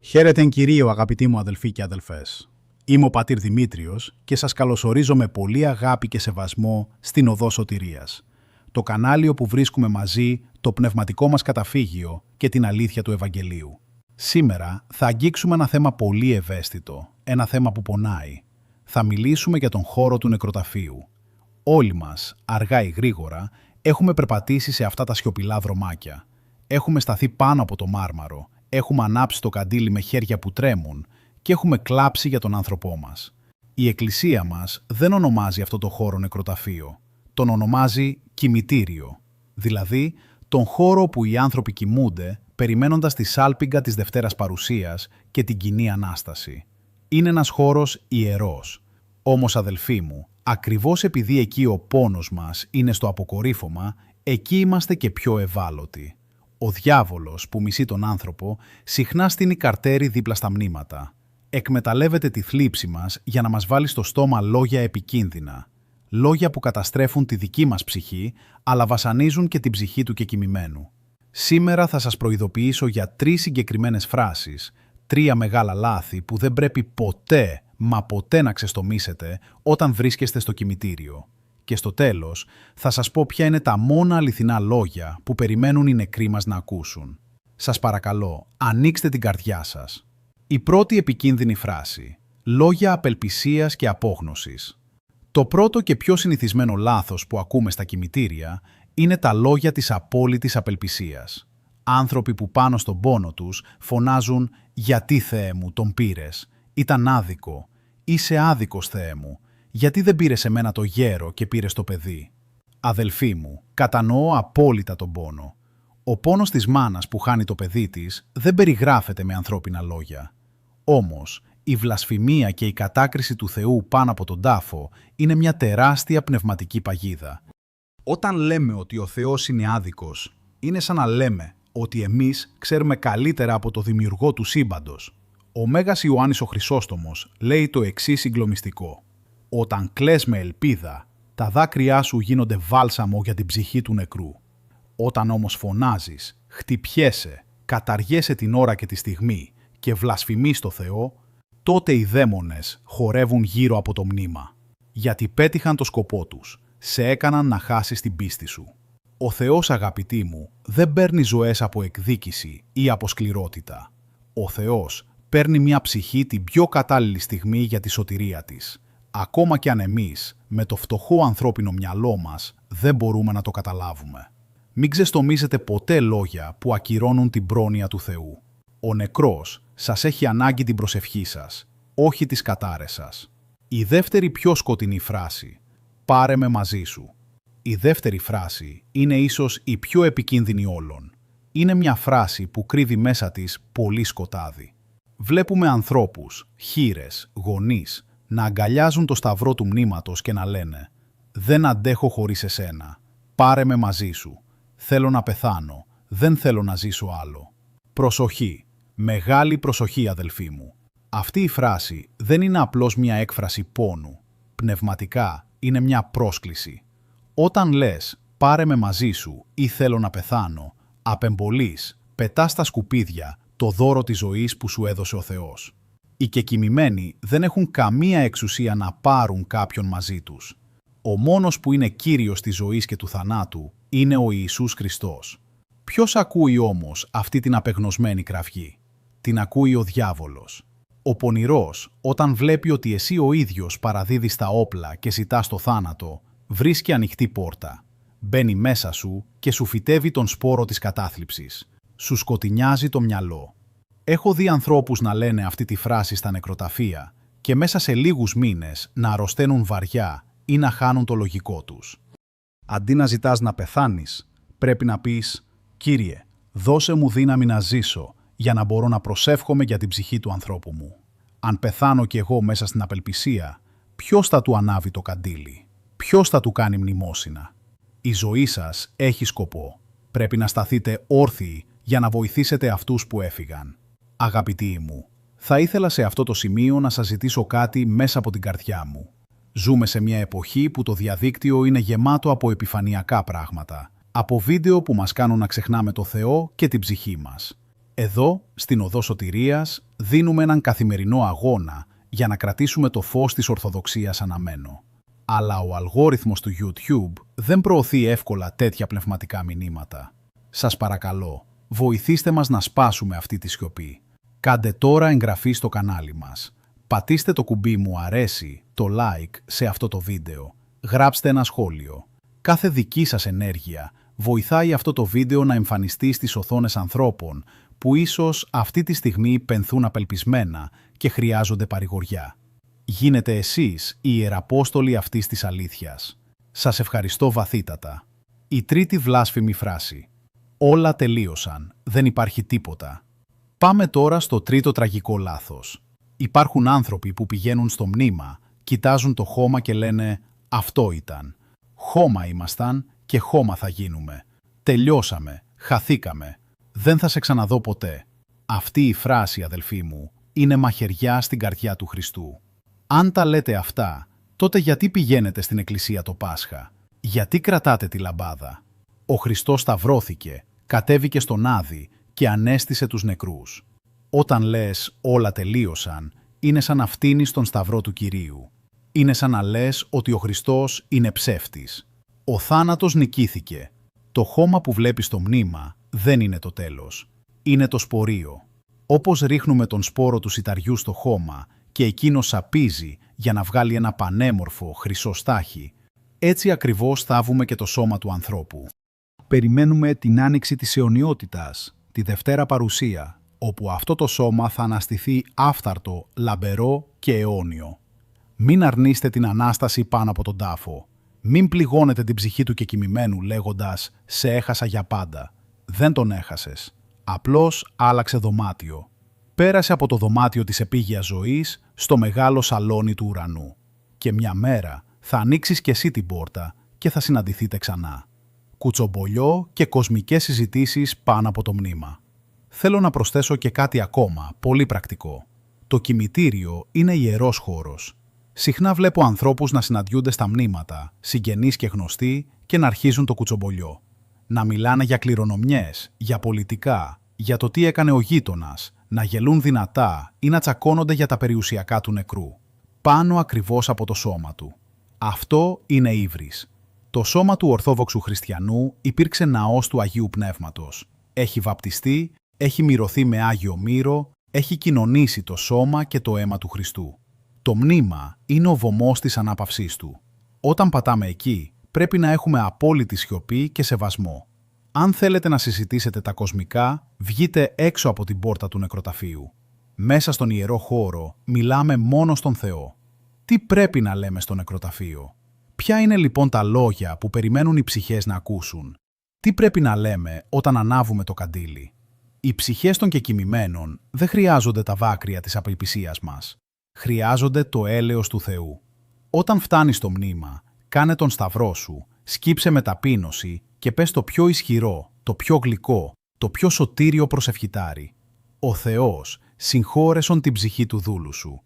Χαίρετε εν κυρίω, αγαπητοί μου αδελφοί και αδελφές. Είμαι ο πατήρ Δημήτριος και σας καλωσορίζω με πολύ αγάπη και σεβασμό στην Οδό Σωτηρίας, το κανάλι όπου βρίσκουμε μαζί το πνευματικό μας καταφύγιο και την αλήθεια του Ευαγγελίου. Σήμερα θα αγγίξουμε ένα θέμα πολύ ευαίσθητο, ένα θέμα που πονάει. Θα μιλήσουμε για τον χώρο του νεκροταφείου. Όλοι μας, αργά ή γρήγορα, έχουμε περπατήσει σε αυτά τα σιωπηλά δρομάκια. Έχουμε σταθεί πάνω από το μάρμαρο, έχουμε ανάψει το καντήλι με χέρια που τρέμουν και έχουμε κλάψει για τον άνθρωπό μας. Η Εκκλησία μας δεν ονομάζει αυτό το χώρο νεκροταφείο. Τον ονομάζει κημητήριο, δηλαδή τον χώρο όπου οι άνθρωποι κοιμούνται περιμένοντας τη σάλπιγγα της Δευτέρας Παρουσίας και την κοινή Ανάσταση. Είναι ένας χώρος ιερός. Όμως, αδελφοί μου, ακριβώς επειδή εκεί ο πόνος μας είναι στο αποκορύφωμα, εκεί είμαστε και πιο ευάλωτοι. Ο διάβολος που μισεί τον άνθρωπο συχνά στείνει καρτέρι δίπλα στα μνήματα. Εκμεταλλεύεται τη θλίψη μας για να μας βάλει στο στόμα λόγια επικίνδυνα. Λόγια που καταστρέφουν τη δική μας ψυχή, αλλά βασανίζουν και την ψυχή του κεκοιμημένου. Σήμερα θα σας προειδοποιήσω για 3 συγκεκριμένες φράσεις, 3 μεγάλα λάθη που δεν πρέπει ποτέ, μα ποτέ να ξεστομίσετε όταν βρίσκεστε στο κημητήριο. Και στο τέλος θα σας πω ποια είναι τα μόνα αληθινά λόγια που περιμένουν οι νεκροί μας να ακούσουν. Σας παρακαλώ, ανοίξτε την καρδιά σας. Η πρώτη επικίνδυνη φράση. Λόγια απελπισίας και απόγνωσης. Το πρώτο και πιο συνηθισμένο λάθος που ακούμε στα κημητήρια είναι τα λόγια της απόλυτης απελπισίας. Άνθρωποι που πάνω στον πόνο τους φωνάζουν «Γιατί, Θεέ μου, τον πήρες? Ήταν άδικο. Είσαι άδικος, Θεέ μου. Γιατί δεν πήρες εμένα το γέρο και πήρες το παιδί?» Αδελφοί μου, κατανοώ απόλυτα τον πόνο. Ο πόνος της μάνας που χάνει το παιδί της δεν περιγράφεται με ανθρώπινα λόγια. Όμως, η βλασφημία και η κατάκριση του Θεού πάνω από τον τάφο είναι μια τεράστια πνευματική παγίδα. Όταν λέμε ότι ο Θεός είναι άδικος, είναι σαν να λέμε ότι εμείς ξέρουμε καλύτερα από το δημιουργό του σύμπαντος. Ο Μέγας Ιωάννης ο Χρυσόστομος λέει το εξής συγκλομιστικό. «Όταν κλαις με ελπίδα, τα δάκρυά σου γίνονται βάλσαμο για την ψυχή του νεκρού. Όταν όμως φωνάζεις, χτυπιέσαι, καταργέσαι την ώρα και τη στιγμή και βλασφημείς το Θεό, τότε οι δαίμονες χορεύουν γύρω από το μνήμα. Γιατί πέτυχαν το σκοπό τους, σε έκαναν να χάσεις την πίστη σου». Ο Θεός, αγαπητοί μου, δεν παίρνει ζωές από εκδίκηση ή από σκληρότητα. Ο Θεός παίρνει μια ψυχή την πιο κατάλληλη στιγμή για τη σωτηρία της. Ακόμα κι αν εμείς, με το φτωχό ανθρώπινο μυαλό μας, δεν μπορούμε να το καταλάβουμε. Μην ξεστομίζετε ποτέ λόγια που ακυρώνουν την πρόνοια του Θεού. Ο νεκρός σας έχει ανάγκη την προσευχή σας, όχι τις κατάρες σας. Η δεύτερη πιο σκοτεινή φράση, «Πάρε με μαζί σου». Η δεύτερη φράση είναι ίσως η πιο επικίνδυνη όλων. Είναι μια φράση που κρύβει μέσα της πολύ σκοτάδι. Βλέπουμε ανθρώπους, χήρες, γονείς, να αγκαλιάζουν το σταυρό του μνήματος και να λένε «Δεν αντέχω χωρίς εσένα, πάρε με μαζί σου, θέλω να πεθάνω, δεν θέλω να ζήσω άλλο». Προσοχή, μεγάλη προσοχή αδελφοί μου. Αυτή η φράση δεν είναι απλώς μια έκφραση πόνου, πνευματικά είναι μια πρόσκληση. Όταν λες «πάρε με μαζί σου» ή «θέλω να πεθάνω», απεμπολείς, πετάς στα σκουπίδια το δώρο της ζωής που σου έδωσε ο Θεός. Οι κεκοιμημένοι δεν έχουν καμία εξουσία να πάρουν κάποιον μαζί τους. Ο μόνος που είναι κύριος της ζωής και του θανάτου είναι ο Ιησούς Χριστός. Ποιος ακούει όμως αυτή την απεγνωσμένη κραυγή? Την ακούει ο διάβολος. Ο πονηρός, όταν βλέπει ότι εσύ ο ίδιος παραδίδεις τα όπλα και ζητάς το θάνατο, βρίσκει ανοιχτή πόρτα. Μπαίνει μέσα σου και σου φυτεύει τον σπόρο της κατάθλιψης. Σου σκοτεινιάζει το μυαλό. Έχω δει ανθρώπους να λένε αυτή τη φράση στα νεκροταφεία και μέσα σε λίγους μήνες να αρρωσταίνουν βαριά ή να χάνουν το λογικό τους. Αντί να ζητάς να πεθάνεις, πρέπει να πεις «Κύριε, δώσε μου δύναμη να ζήσω για να μπορώ να προσεύχομαι για την ψυχή του ανθρώπου μου. Αν πεθάνω κι εγώ μέσα στην απελπισία, ποιος θα του ανάβει το καντήλι? Ποιος θα του κάνει μνημόσυνα?» Η ζωή σας έχει σκοπό. Πρέπει να σταθείτε όρθιοι για να βοηθήσετε αυτούς που έφυγαν. Αγαπητοί μου, θα ήθελα σε αυτό το σημείο να σας ζητήσω κάτι μέσα από την καρδιά μου. Ζούμε σε μια εποχή που το διαδίκτυο είναι γεμάτο από επιφανειακά πράγματα, από βίντεο που μας κάνουν να ξεχνάμε το Θεό και την ψυχή μας. Εδώ, στην Οδό Σωτηρίας, δίνουμε έναν καθημερινό αγώνα για να κρατήσουμε το φως της Ορθοδοξίας αναμένο. Αλλά ο αλγόριθμος του YouTube δεν προωθεί εύκολα τέτοια πνευματικά μηνύματα. Σας παρακαλώ, βοηθήστε μας να σπάσουμε αυτή τη σιωπή. Κάντε τώρα εγγραφή στο κανάλι μας. Πατήστε το κουμπί μου αρέσει, το like σε αυτό το βίντεο. Γράψτε ένα σχόλιο. Κάθε δική σας ενέργεια βοηθάει αυτό το βίντεο να εμφανιστεί στις οθόνες ανθρώπων που ίσως αυτή τη στιγμή πενθούν απελπισμένα και χρειάζονται παρηγοριά. Γίνετε εσείς οι ιεραπόστολοι αυτής της αλήθειας. Σας ευχαριστώ βαθύτατα. Η τρίτη βλάσφημη φράση. Όλα τελείωσαν. Δεν υπάρχει τίποτα. Πάμε τώρα στο τρίτο τραγικό λάθος. Υπάρχουν άνθρωποι που πηγαίνουν στο μνήμα, κοιτάζουν το χώμα και λένε «Αυτό ήταν. Χώμα ήμασταν και χώμα θα γίνουμε. Τελειώσαμε. Χαθήκαμε. Δεν θα σε ξαναδώ ποτέ». Αυτή η φράση, αδελφοί μου, είναι μαχαιριά στην καρδιά του Χριστού. Αν τα λέτε αυτά, τότε γιατί πηγαίνετε στην εκκλησία το Πάσχα? Γιατί κρατάτε τη λαμπάδα? Ο Χριστός σταυρώθηκε, κατέβηκε στον Άδη και ανέστησε τους νεκρούς. Όταν λες όλα τελείωσαν, είναι σαν να φτύνεις τον σταυρό του Κυρίου. Είναι σαν να λες ότι ο Χριστός είναι ψεύτης. Ο θάνατος νικήθηκε. Το χώμα που βλέπεις στο μνήμα δεν είναι το τέλος. Είναι το σπορείο. Όπως ρίχνουμε τον σπόρο του σιταριού στο χώμα και εκείνο σαπίζει για να βγάλει ένα πανέμορφο χρυσό στάχι, έτσι ακριβώς θάβουμε και το σώμα του ανθρώπου. Περιμένουμε την άνοιξη της αιωνιότητας, τη Δευτέρα Παρουσία, όπου αυτό το σώμα θα αναστηθεί άφθαρτο, λαμπερό και αιώνιο. Μην αρνείστε την Ανάσταση πάνω από τον τάφο. Μην πληγώνετε την ψυχή του κεκοιμημένου λέγοντας «Σε έχασα για πάντα». Δεν τον έχασες. Απλώς άλλαξε δωμάτιο. Πέρασε από το δωμάτιο της επίγειας ζωής στο μεγάλο σαλόνι του ουρανού. Και μια μέρα θα ανοίξεις κι εσύ την πόρτα και θα συναντηθείτε ξανά. Κουτσομπολιό και κοσμικές συζητήσεις πάνω από το μνήμα. Θέλω να προσθέσω και κάτι ακόμα, πολύ πρακτικό. Το κημητήριο είναι ιερός χώρος. Συχνά βλέπω ανθρώπους να συναντιούνται στα μνήματα, συγγενείς και γνωστοί, και να αρχίζουν το κουτσομπολιό. Να μιλάνε για κληρονομιές, για πολιτικά, για το τι έκανε ο γείτονας, να γελούν δυνατά ή να τσακώνονται για τα περιουσιακά του νεκρού. Πάνω ακριβώς από το σώμα του. Αυτό είναι ύβρις. Το σώμα του Ορθόδοξου Χριστιανού υπήρξε ναός του Αγίου Πνεύματος. Έχει βαπτιστεί, έχει μυρωθεί με Άγιο Μύρο, έχει κοινωνήσει το σώμα και το αίμα του Χριστού. Το μνήμα είναι ο βωμός της ανάπαυσής του. Όταν πατάμε εκεί, πρέπει να έχουμε απόλυτη σιωπή και σεβασμό. Αν θέλετε να συζητήσετε τα κοσμικά, βγείτε έξω από την πόρτα του νεκροταφείου. Μέσα στον ιερό χώρο μιλάμε μόνο στον Θεό. Τι πρέπει να λέμε στο νεκροταφείο? Ποια είναι λοιπόν τα λόγια που περιμένουν οι ψυχές να ακούσουν? Τι πρέπει να λέμε όταν ανάβουμε το καντήλι? Οι ψυχές των κεκοιμημένων δεν χρειάζονται τα δάκρυα της απελπισίας μας. Χρειάζονται το έλεος του Θεού. Όταν φτάνεις στο μνήμα, κάνε τον σταυρό σου, σκύψε με ταπείνωση και πες το πιο ισχυρό, το πιο γλυκό, το πιο σωτήριο προσευχητάρι. Ο Θεός συγχώρεσον την ψυχή του δούλου σου.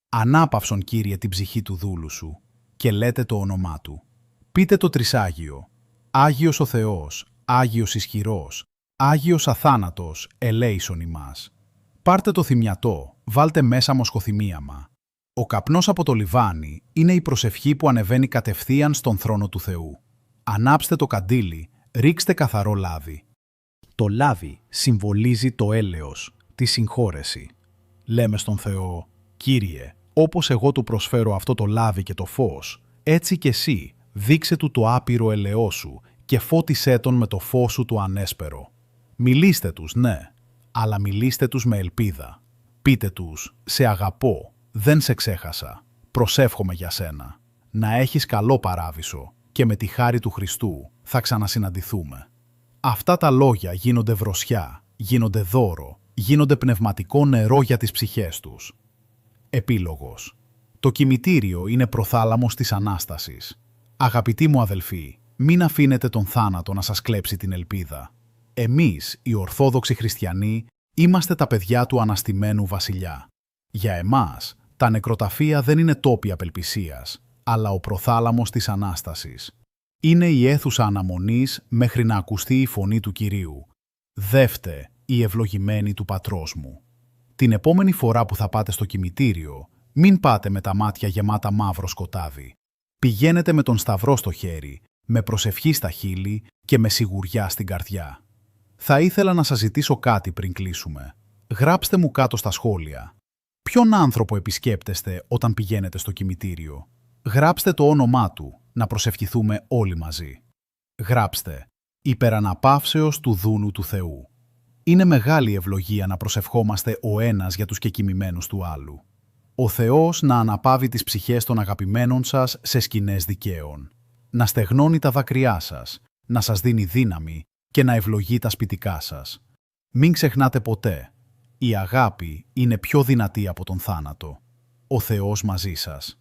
Ανάπαυσον, Κύριε, την ψυχή του δούλου σου. Και λέτε το όνομά του. Πείτε το τρισάγιο. Άγιος ο Θεός, Άγιος ισχυρός, Άγιος αθάνατος, ελέησον ημάς. Πάρτε το θυμιατό, βάλτε μέσα μοσχοθυμίαμα. Ο καπνός από το λιβάνι είναι η προσευχή που ανεβαίνει κατευθείαν στον θρόνο του Θεού. Ανάψτε το καντήλι, ρίξτε καθαρό λάδι. Το λάδι συμβολίζει το έλεος, τη συγχώρεση. Λέμε στον Θεό, Κύριε, όπως εγώ του προσφέρω αυτό το λάδι και το φως, έτσι κι εσύ δείξε του το άπειρο ελαιό σου και φώτισέ τον με το φως σου το ανέσπερο. Μιλήστε τους, ναι, αλλά μιλήστε τους με ελπίδα. Πείτε τους, σε αγαπώ, δεν σε ξέχασα, προσεύχομαι για σένα. Να έχεις καλό παράδεισο και με τη χάρη του Χριστού θα ξανασυναντηθούμε. Αυτά τα λόγια γίνονται δροσιά, γίνονται δώρο, γίνονται πνευματικό νερό για τις ψυχές τους. Επίλογος. Το κημητήριο είναι προθάλαμος της Ανάστασης. Αγαπητοί μου αδελφοί, μην αφήνετε τον θάνατο να σας κλέψει την ελπίδα. Εμείς, οι Ορθόδοξοι Χριστιανοί, είμαστε τα παιδιά του αναστημένου βασιλιά. Για εμάς, τα νεκροταφεία δεν είναι τόποι απελπισίας, αλλά ο προθάλαμος της Ανάστασης. Είναι η αίθουσα αναμονής μέχρι να ακουστεί η φωνή του Κυρίου. Δεύτε, η ευλογημένη του πατρός μου. Την επόμενη φορά που θα πάτε στο κημητήριο, μην πάτε με τα μάτια γεμάτα μαύρο σκοτάδι. Πηγαίνετε με τον σταυρό στο χέρι, με προσευχή στα χείλη και με σιγουριά στην καρδιά. Θα ήθελα να σας ζητήσω κάτι πριν κλείσουμε. Γράψτε μου κάτω στα σχόλια. Ποιον άνθρωπο επισκέπτεστε όταν πηγαίνετε στο κημητήριο? Γράψτε το όνομά του, να προσευχηθούμε όλοι μαζί. Γράψτε «Υπεραναπαύσεως του δούνου του Θεού». Είναι μεγάλη ευλογία να προσευχόμαστε ο ένας για τους κεκοιμημένους του άλλου. Ο Θεός να αναπαύει τις ψυχές των αγαπημένων σας σε σκηνές δικαίων. Να στεγνώνει τα δάκρυά σας, να σας δίνει δύναμη και να ευλογεί τα σπιτικά σας. Μην ξεχνάτε ποτέ, η αγάπη είναι πιο δυνατή από τον θάνατο. Ο Θεός μαζί σας.